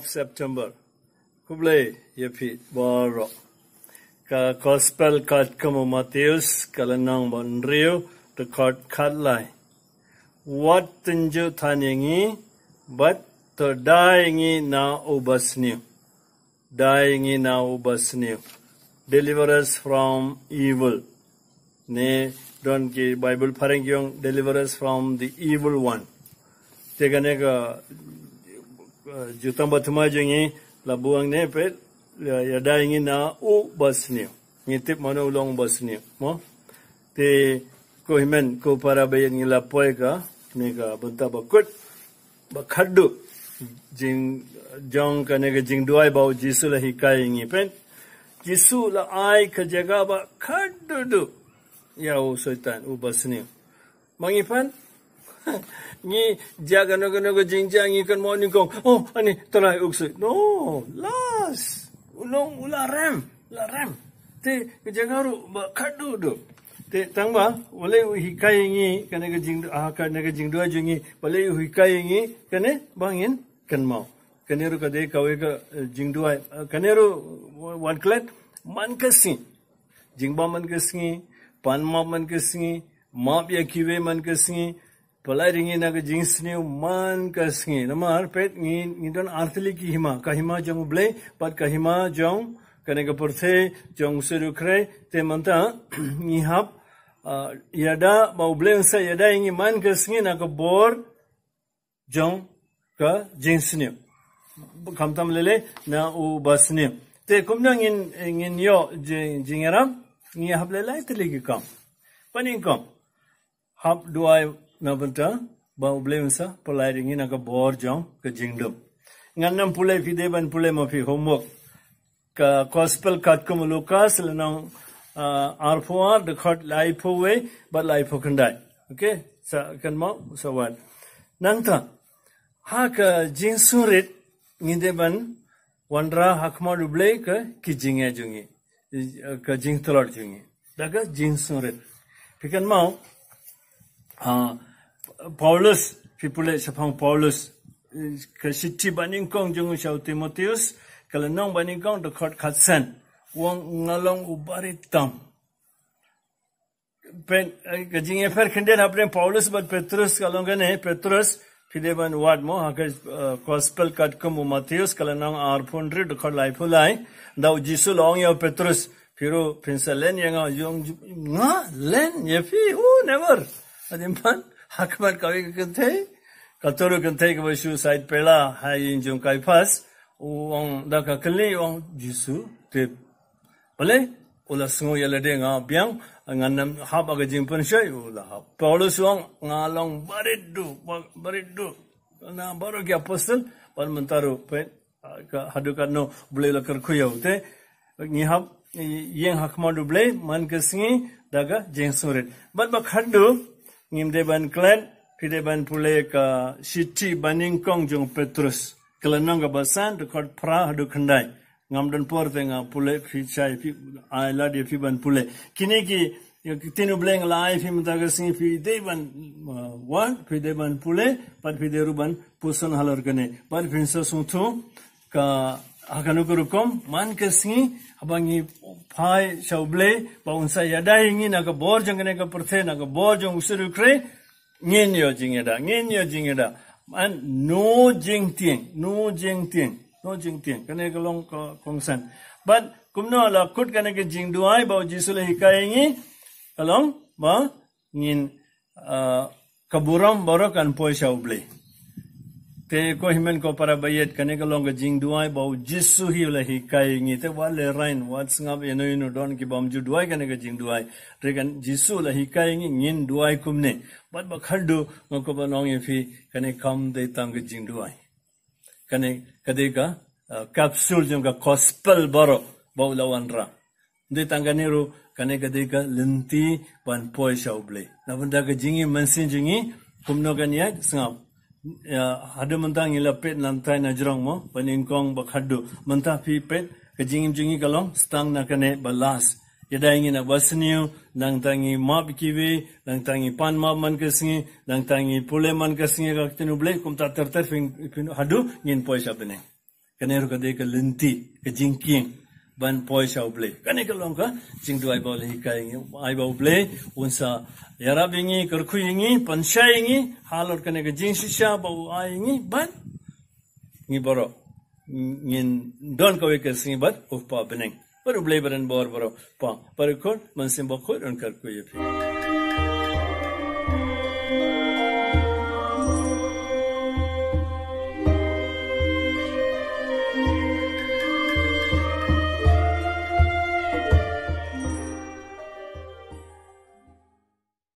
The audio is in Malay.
of September. Kuble yepi baro. Ka gospel kat kamu Matius kalanang bonrio the kat katlai. What tinju thanyangi but to dyingi na ubasniu. Dyingi na ubasniu. Deliver us from evil. Ne don ki Bible parengyong deliver us from the evil one. Tegane ka jutang batuma jengi labuang ne pet ya dyingi na ubasniu. Ngitip mana ulong ubasniu. Mo te ko himen ko para bayan ngila poy ka ne ka banta bakut bakhaddu jing jong ka ne ka jing duai bau jisu la hikai ngi pen jisu la ai ka jaga ba khaddu ya o setan ubasni mangipan ni jaga no jing jang ikan mo ni kong oh ani tolai uksu no las ulong ularam laram te ka jaga ru ba khaddu te tangba wale hikai ngi kana ka jing kana ka jing dua jungi wale hikai ngi kane bangin kan mau kaneru ka de kawe ka jing dua kaneru one clat man kasi jingba man kasi pan ma man kasi ma ya kiwe man kasi palai ringi na ka jing sni man kasi namar pet ngi don artli ki hima ka hima jong ble pat ka hima jong kane ka porthe jong seru kre te manta ni hap yada mau bleng sa yada ingi man kesngi na ka bor jong ka jinsni kamtam lele na u basni te kumna ngin yo jingaram ngi hab lele telegi kam paning kam hab duai na banta mau bleng sa polai ringi na ka bor jong ka jingdum nganam pulai fide ban pulai ma fi homework ka gospel kat kum Lukas lanang R4 the cut life away but life kandai okay sa kan mau so what nangta ha ka jinsurit nginde ban wandra hakma duble ka kijinge jungi ka jing tolor jungi daga jinsurit pikan mau Paulus pipule sapang Paulus ka sitti baning kong jungu shau Timotheus kala nong baning kong the cut khatsan wong ngalong ubaritam pen gajing efer khinden apne Paulus but Petrus kalong ne Petrus fideban word mo ha gospel kat ko Matthews kalanang R400 the call life lai daw jisu long yo Petrus piro prinselen yang yong nga len yefi never adimpan hakmat kawi kante katoro kante ko suicide pela hai injung kai pas wong da ka kli wong jisu te Boleh? Ula sengo ya lede nga biang nganam hab aga jingpan syai ula hab. Paulus wang ngalong baridu. Na baru ki apostle pan mentaru pen ka hadukan no boleh la kerkuyau te ngi hab yang hakma du boleh man kesingi daga jeng surit. Bat bak hadu ngimde ban klan pide ban pule ka siti baning kong jong Petrus. Kelanang ka basan dekot pra hadu kendai. Ngamdan por tenga pule fi chai fi ai la de fi ban pule kini ki tinu bleng lai fi mataga sing fi deban wan fi deban pule par fi deruban pusan halor kane par finsa suthu ka akanu kurukom man ke sing abangi phai shauble pa unsa yadai ngi na ka bor jang ne ka perthe na ka bor jang usuru kre ngin yo jingeda an no jingting no jingtian kane kalong kongsan but kumno la kut kane ke jingduai ba jisule hikai ngi kalong ba ngin kaburam borokan poisa uble te ko himen ko para bayet kane kalong ke jingduai ba jisu hi la hikai ngi te wale rain what's ngab eno don ki bam ju duai kane ke jingduai regan jisu la hikai ngi ngin duai kumne but ba khaldu ngko ba nong yefi kane kam de tang ke jingduai kane kadeka capsule jengka gospel baro baulawanra de tanganiru kane kadeka lenti pan poi shauble na benda ka jingi mansin jingi kumno kania sngap hadu mentang ila pet lantai na jrong mo paningkong bakhadu menta fi pet ka jingi kalong stang na kane balas yada ingin na basniu nang tangi map kiwi nang tangi pan map man kesingi nang tangi pule man kesingi ka tinu ble kum ta ter fin hadu ngin poi shabne Kanero kade ka linti ka jingking ban poi shau ble kane ka long ka jing du ai bol hi ka ai bol ble unsa yarab ingi karkhu ingi pansha ingi halor kane ka jing shisha ba ai ingi ban ngi boro ngin don ka we ka sing bat of pa beneng baru ble baran bor boro pa par kon man sim ba khoi ron karkhu ye